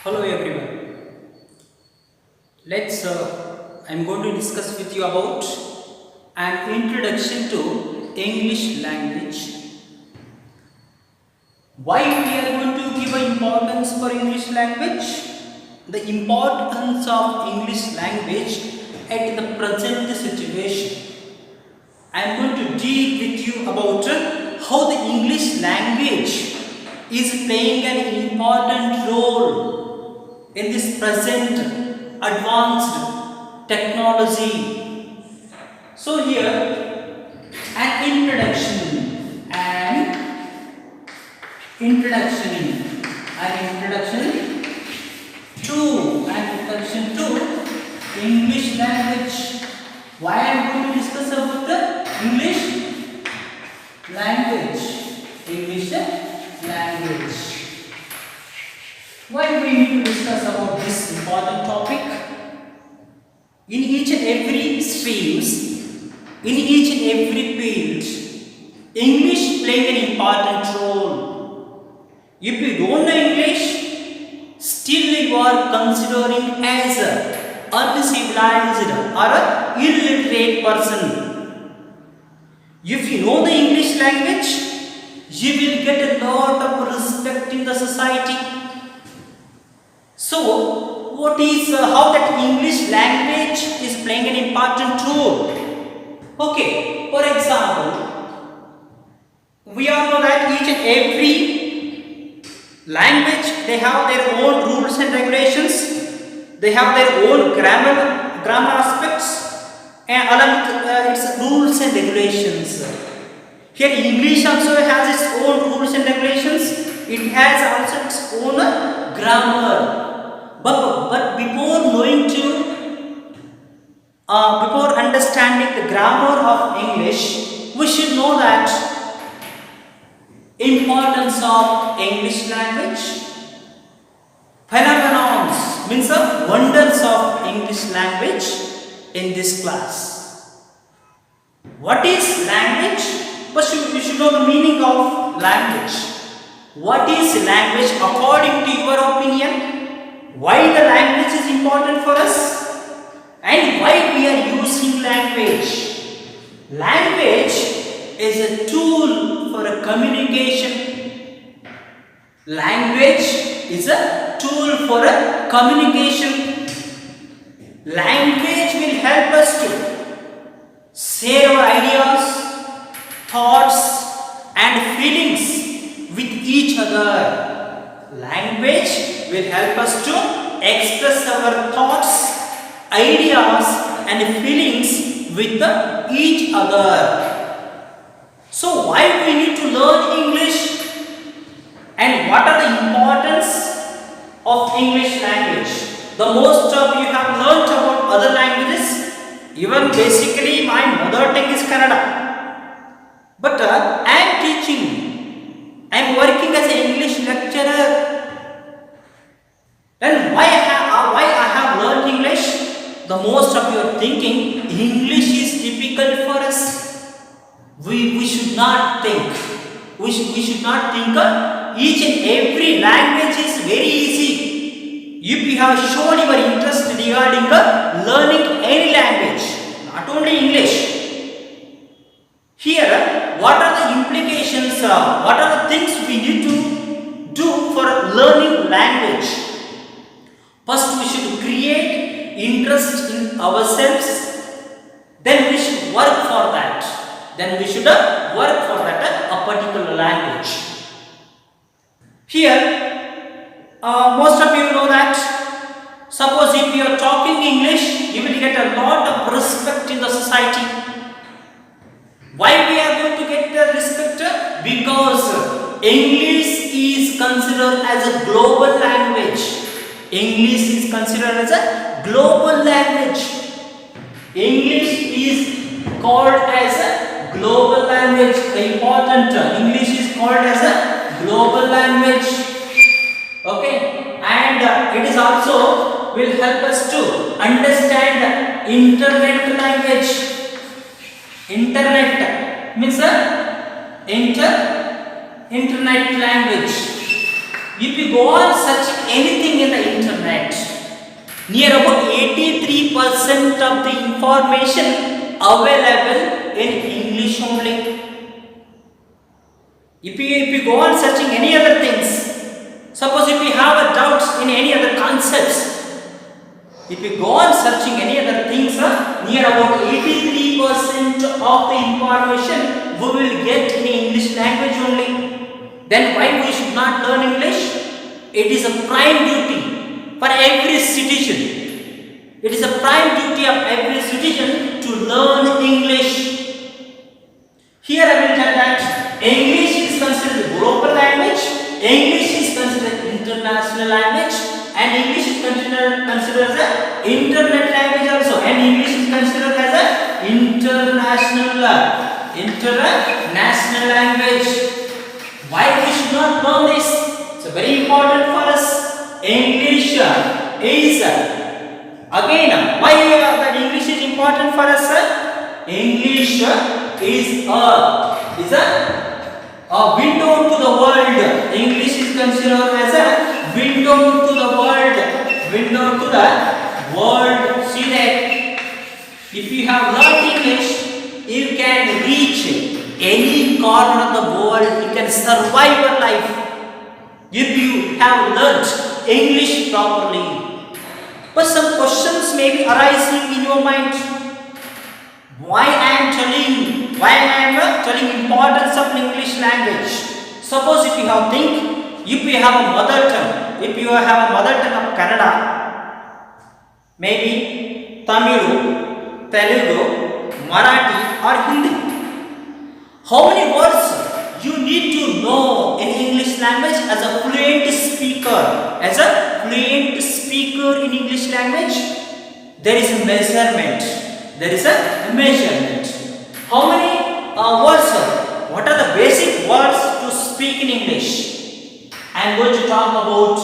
Hello everyone. I'm going to discuss with you about an introduction to English language. Why we are going to give importance for English language? The importance of English language at the present situation. I am going to deal with you about how the English language is playing an important role in this present advanced technology. So here an introduction to English language. Why I am going to discuss about the English language. English language. Why we need to discuss about this important topic? In each and every streams, in each and every field, English playing an important role. If you don't know English, still you are considering as a uncivilized or a illiterate person. If you know the English language, you will get a lot of respect in the society. So, what is how that English language is playing an important role? Okay, for example, we all know that each and every language they have their own rules and regulations. They have their own grammar aspects and along with its rules and regulations. Here English also has its own rules and regulations. It has also its own grammar. But before before understanding the grammar of English, we should know that importance of English language. Phenomenons means the wonders of English language in this class. What is language? First, you should know the meaning of language. What is language according to your opinion? Why the language is important for us? And why we are using language? Language is a tool for a communication. Language is a tool for a communication. Language will help us to share our ideas, thoughts and feelings with each other. Language will help us to express our thoughts, ideas and feelings with each other. So why we need to learn English and what are the importance of English language? The most of you have learnt about other languages. Even basically my mother tongue is Kannada. But I am teaching. I am working as an English lecturer. Then why I have learned English? The most of you are thinking English is difficult for us. We should not think. We should not think each and every language is very easy. If you have shown your interest regarding learning any language, not only English. Here, what are the implications? What are the things we need to do for learning language? First, we should create interest in ourselves. Then we should work for that. A particular language. Here, most of you know that. Suppose if you are talking English, you will get a lot of respect in the society. Why we are going to get the respect? Because English is considered as a global language. English is considered as a global language. English is called as a global language. The important English is called as a global language. Okay, and it is also will help us to understand internet language. Internet means internet language. If you go on searching anything in the internet, near about 83% of the information available in English only. If you go on searching any other things, suppose if you have a doubts in any other concepts, if you go on searching any other things, near about 83% of the information we will get in English language only. Then why we should not learn English? It is a prime duty for every citizen. It is a prime duty of every citizen to learn English. Here I will tell that English is considered global language, English is considered international language, and English is considered as an internet language also, and English is considered as an international language. Why we should not learn this? It's very important for us. English is again, why that English is important for us? English is a window to the world. English is considered as a window to the world. See that if you have learned English, you can reach any corner of the world. You can survive your life if you have learned English properly. But some questions may be arising in your mind. Why I am telling importance of English language? Suppose if you have a mother tongue of Kannada, maybe Tamil, Telugu, Marathi or Hindi. How many words you need to know in English language as a fluent speaker? In English language, there is a measurement. How many words? What are the basic words to speak in English? I am going to talk about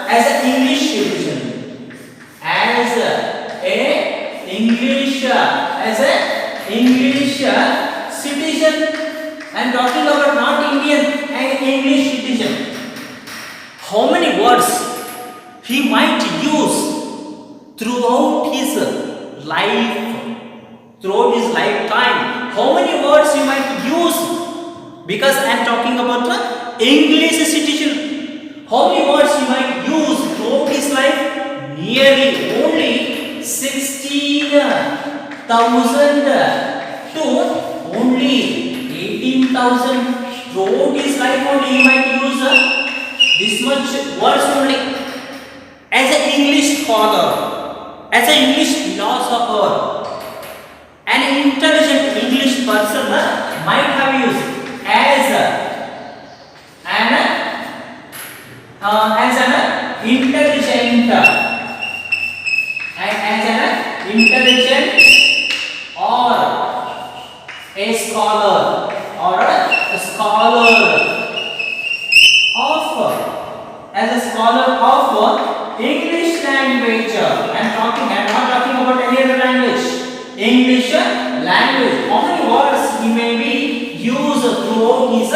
as an English citizen. As an English citizen. I am talking about not Indian, an English citizen. How many words he might use throughout his lifetime? How many words he might use? Because I am talking about the English citizen. How many words he might use throughout his life? Nearly only 16,000 to only 18,000. Throughout his life only he might use this much words only. As an English scholar, as an English philosopher, an intelligent English person might have used as an intelligent or a scholar of English language. I am not talking about any other language. English language. How many words he may be used throughout his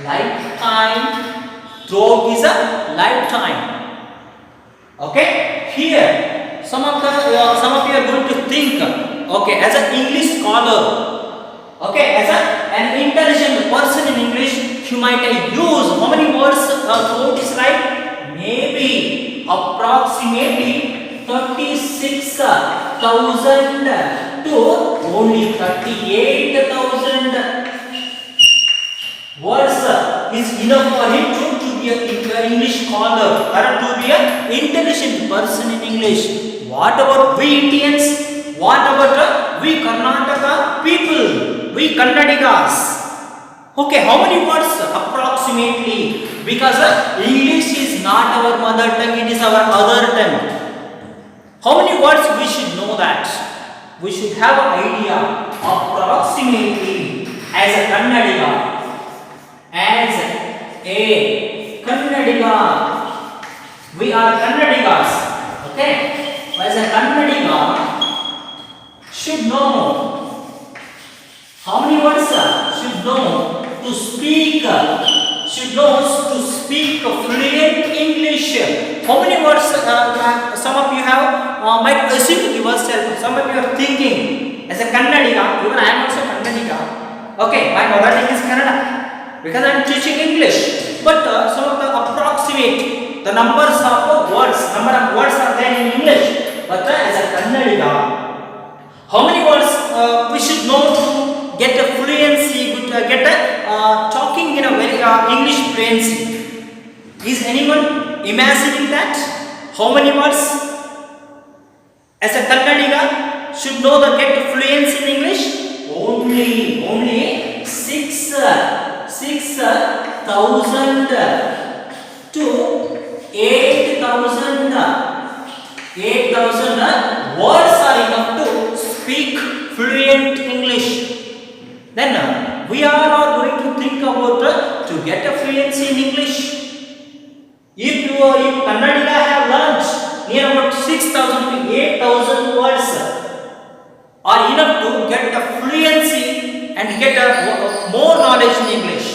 lifetime? Okay. Here, some of you are going to think. Okay, as an English scholar. Okay, as an intelligent person in English, you might use how many words throughout his life? Maybe approximately 36,000 to only 38,000 words is enough for him to be an English scholar or to be an intelligent person in English. What about we Indians? What about we Karnataka people? We Kannadigas? Okay, how many words approximately? Because English is not our mother tongue, it is our other tongue. How many words we should know that? We should have an idea approximately as a Kannadiga. We are Kannadigas. Okay? As a Kannadiga should know how many words should know to speak should know to speak fluent English. How many words some of you have might assume yourself. Some of you are thinking as a Kannadiga, even I am also Kannadiga. Okay, my mother tongue is Kannada because I am teaching English. But some of the approximate, the numbers of words, number of words are there in English. But as a Kannadiga, how many words we should know to get a fluency, get a talking in a very English fluency? Is anyone imagining that? How many words as a Kannadiga should know the get fluency in English? Only 6,000 to 8,000 words are enough to speak fluent English. Then we are not going to think about to get a fluency in English. If Kannadiga have learned near about 6,000 to 8,000 words are enough to get a fluency and get a more knowledge in English.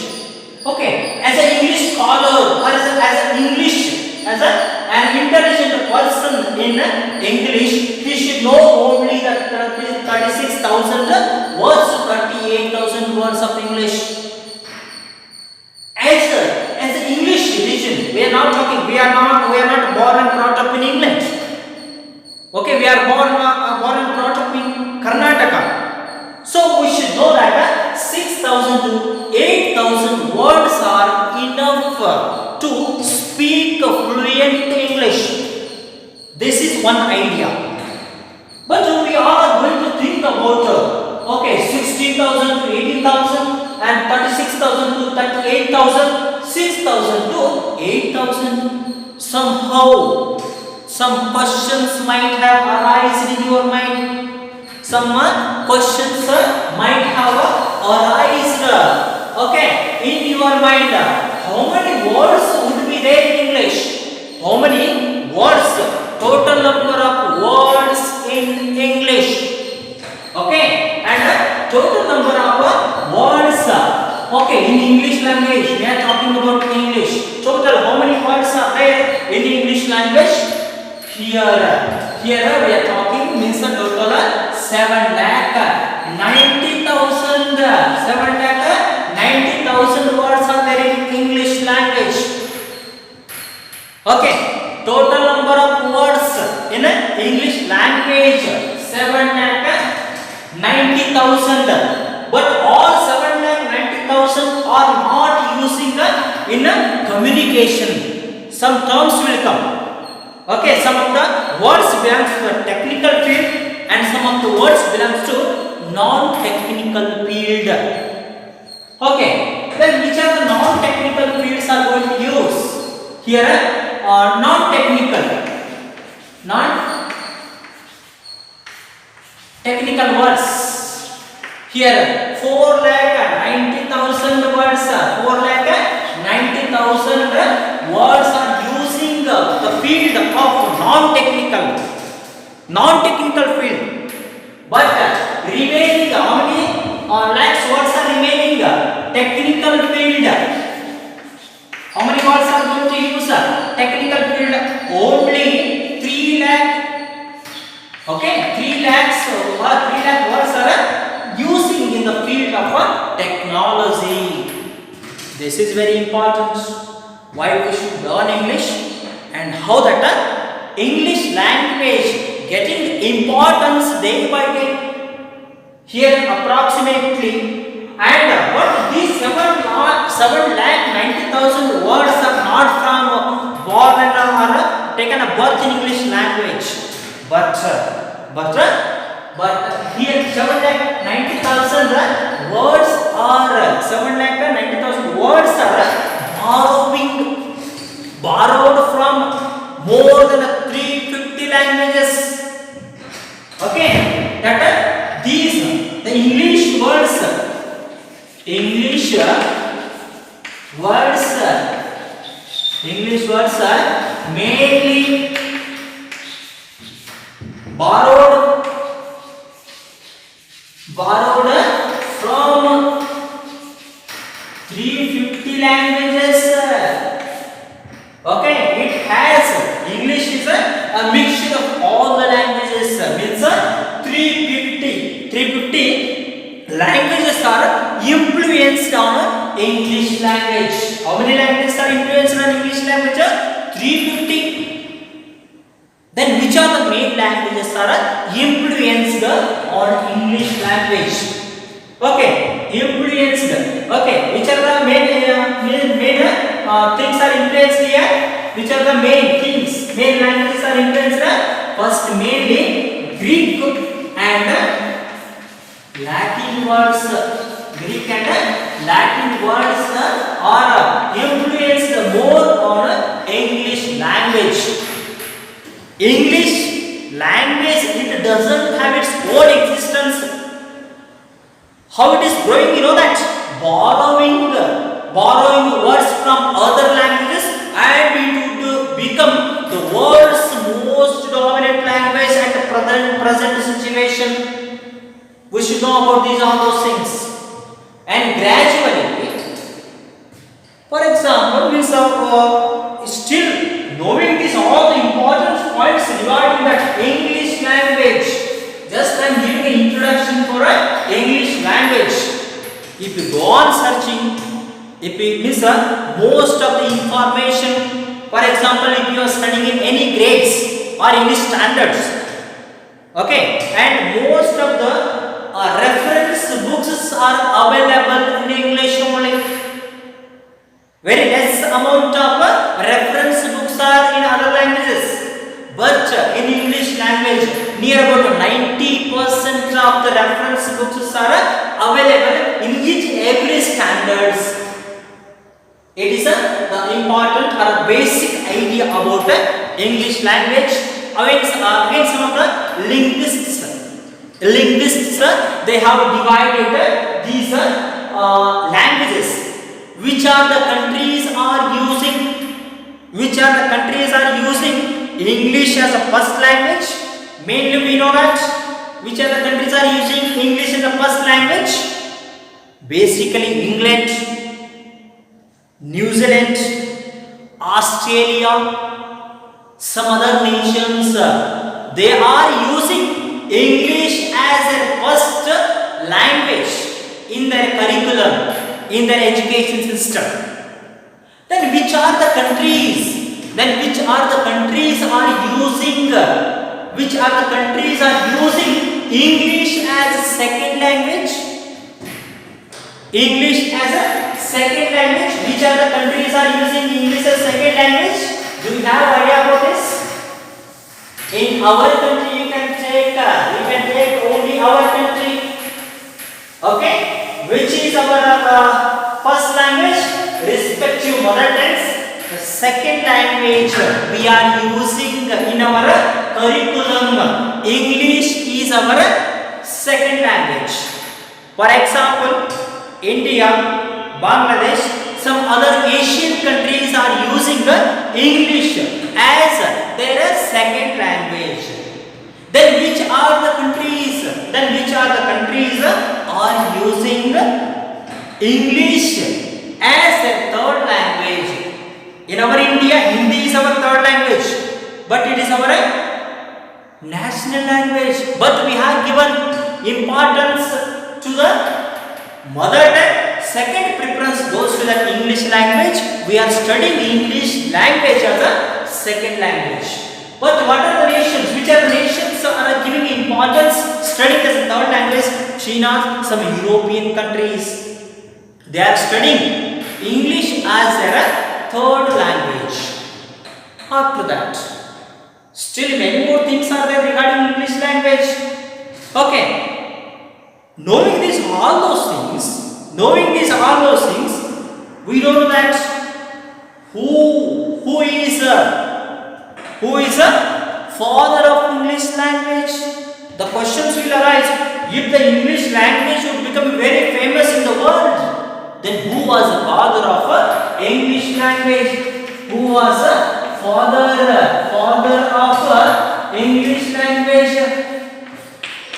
Okay, as an English scholar or as an intelligent person in English, he should know only that 36,000 words to 38,000 words of English. As an English religion, we are not born and brought up in England. Okay, we are born and brought up in Karnataka. So we should know that 6,000 to 8,000 words are enough to speak fluent English. This is one idea. But we are going to think about 16,000 to 18,000 and 36,000 to 38,000, 6,000 to 8,000. Somehow, some questions might have arisen in your mind. Some questions might have arisen. Okay, in your mind, how many words would be there in English? How many words? Total number of words in English. Okay, and total number of words. Okay, in English language, we are talking about English. Total, how many words are there in English language? Here we are talking means the total 7,90,000. 7,90,000 words are there in English language. Okay, total number of words in English language 7,90,000. But all 7,90,000 are not using in communication. Some terms will come. Okay, some of the words belongs to the technical field and some of the words belongs to non-technical field. Okay, then which are the non-technical fields are going to use? Here non-technical words. Here 4,90,000 words. 4,90,000 words are using the field of non-technical field. But remaining how many lakhs words are remaining? Technical field. How many words are going to use? Technical field only 3 lakh. Okay, 3 lakhs or 3 lakh words are using in the field of technology. This is very important. Why we should learn English and how that English language getting importance day by day. Here approximately, and what these 7,90,000 words are not from born or taken a birth in English language, but here 7,90,000 words are 7,90,000 words are borrowed from more than 350 languages. Okay, that these the English words are mainly borrowed from 350 languages languages are influenced on English language. How many languages are influenced on English language? 350. Then which are the main languages are influenced on English language? Okay, influenced. Okay, which are the main things are influenced here? Which are the main things? Main languages are influenced. First, mainly Greek and Latin words. Greek and Latin words are influenced more on English language. English language, it doesn't have its own existence. How it is growing, you know that? Borrowing words from other languages, and it would become the world's most dominant language at the present situation. We should know about all those things. And gradually, for example, we still knowing all the important points regarding that English language. Just I am giving an introduction for English language. If you go on searching, if you miss most of the information, for example, if you are studying in any grades or any standards, okay, and most of the reference books are available in English only. Very less amount of reference books are in other languages, but in English language, near about 90% of the reference books are available in each every standards. It is the important or basic idea about the English language. Again, some of the linguists, they have divided these languages. Which are the countries are using English as a first language? Mainly we know that. Which are the countries are using English as a first language? Basically England, New Zealand, Australia, some other nations, they are using English as a first language in their curriculum, in their education system. Then which are the countries are using English as a second language? English as a second language. Which are the countries are using English as second language? Do you have idea about this? In our country, you can take only our country. Okay, which is our first language? Respective mother tongues. The second language we are using in our curriculum. English is our second language. For example, India, Bangladesh, some other Asian countries are using English as their second language. Then which are the countries are using English as a third language? In our India, Hindi is our third language, but it is our national language. But we have given importance to the mother tongue. Second preference goes to the English language. We are studying English language as a second language. But what are the nations? Which are the nations are giving importance studying as a third language? China, some European countries, they are studying English as their third language. After that, still many more things are there regarding English language. Okay, knowing all those things, we know that who is a father of English language. The questions will arise: if the English language would become very famous in the world, then who was the father of English language? Who was the father of English language?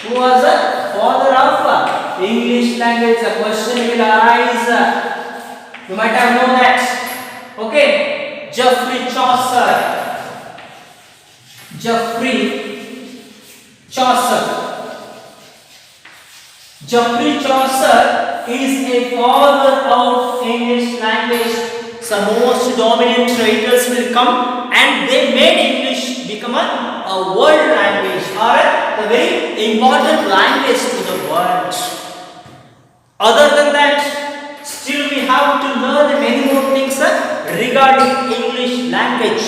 Who was the father of English language? The question will arise. You might have known that. Okay, Geoffrey Chaucer. Geoffrey Chaucer is a father of English language. Some most dominant writers will come and they made English become a world language or a very important language to the world. Other than that, still we have to learn many more things regarding English language.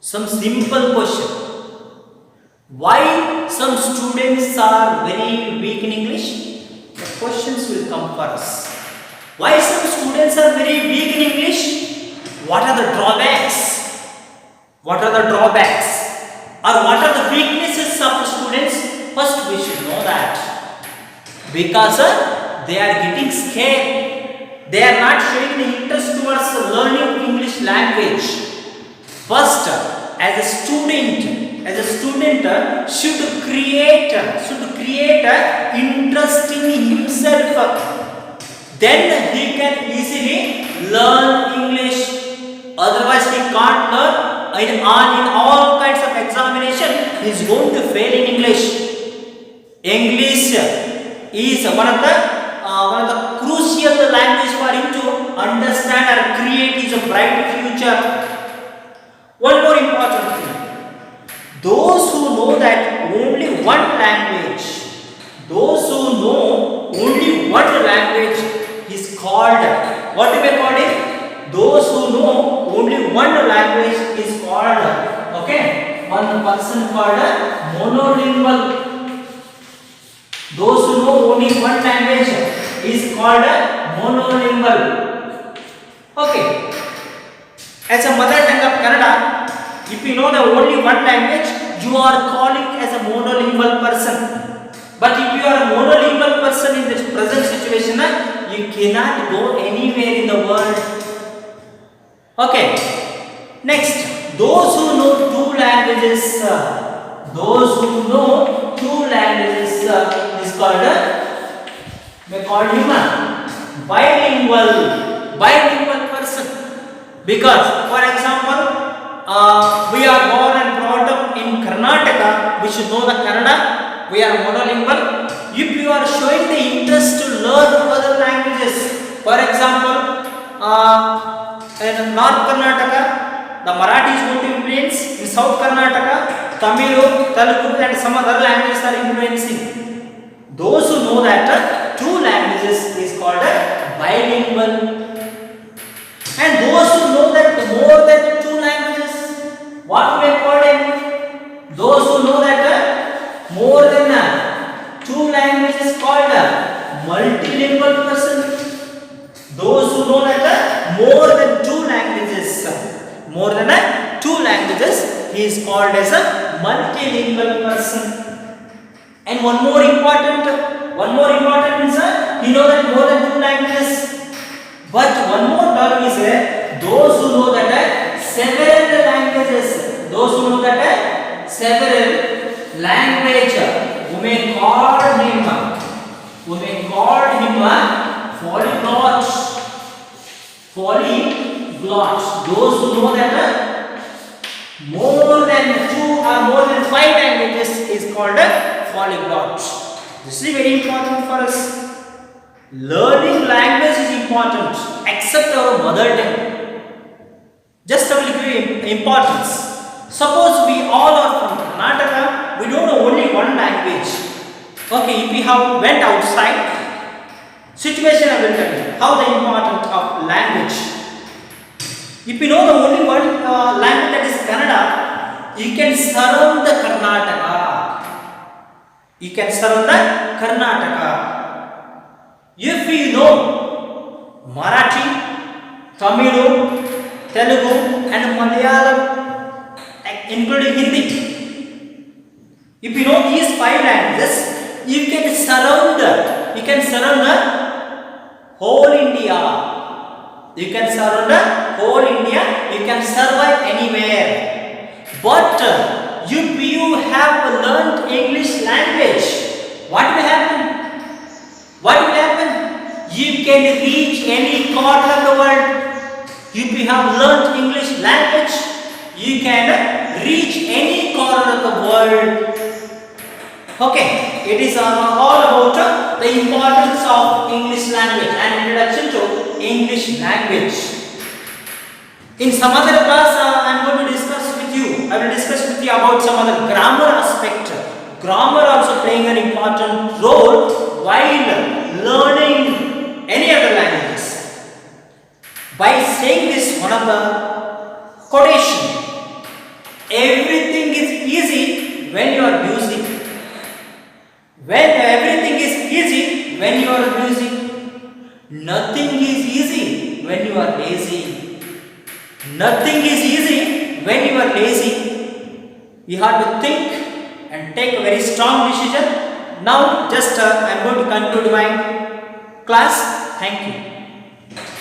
Some simple question. Why some students are very weak in English? The questions will come for us. Why some students are very weak in English? What are the drawbacks? What are the drawbacks? Or what are the weaknesses of the students? First we should know that. Because they are getting scared. They are not showing the interest towards learning English language. First, as a student should create interest in himself. Then he can easily learn English. Otherwise, he can't learn. In all kinds of examination, he is going to fail in English. English is one of the crucial language for him to understand or create his bright future. One more important thing. Those who know that only one language is called, what do we call it? Those who know only one language is called, okay, one person called monolingual. Those who know only one language is called monolingual. Okay. As a mother tongue of Kannada, if you know the only one language, you are calling as a monolingual person. But if you are a monolingual person in this present situation, you cannot go anywhere in the world. Okay. Next, those who know two languages is called, we call him a bilingual person. Because, for example, we are born and brought up in Karnataka, we should know the Kannada, we are monolingual. If you are showing the interest to learn other languages, for example, in North Karnataka, the Marathi is going to influence. In South Karnataka, Tamil, Telugu and some other languages are influencing. Those who know that two languages is called bilingual. And those who know that more than two languages, what we call them? Those who know that more than two languages called multilingual person. Those who know that more than two languages, he is called as a multilingual person. And one more important is he know that more than two languages. But one more term is those who know that several languages. Those who know that several language, we may call him polyglot. Those who know that more than two or more than five languages is called polyglot. This is very important for us. Learning language is important, except our mother tongue. Just I will give you importance. Suppose we all are from Karnataka, we don't know only one language. Okay, if we have went outside, situation I will tell you how the importance of language. If you know the only one language, that is Kannada, you can surround the Karnataka. If you know Marathi, Tamil, Telugu and Malayalam, including Hindi, if you know these five languages, you can surround whole India. You can survive anywhere. But if you have learned English language, what will happen? You can reach any corner of the world. If you have learnt English language, you can reach any corner of the world. Okay, it is all about the importance of English language and introduction to English language. In some other class, I am going to discuss with you. I will discuss with you about some other grammar aspect. Grammar also playing an important role while learning any other languages. By saying this one of the quotation, everything is easy when you are using. When everything is easy when you are using. Nothing is easy when you are lazy. Nothing is easy when you are lazy. You have to think and take a very strong decision. Now, just I am going to conclude my class. Thank you.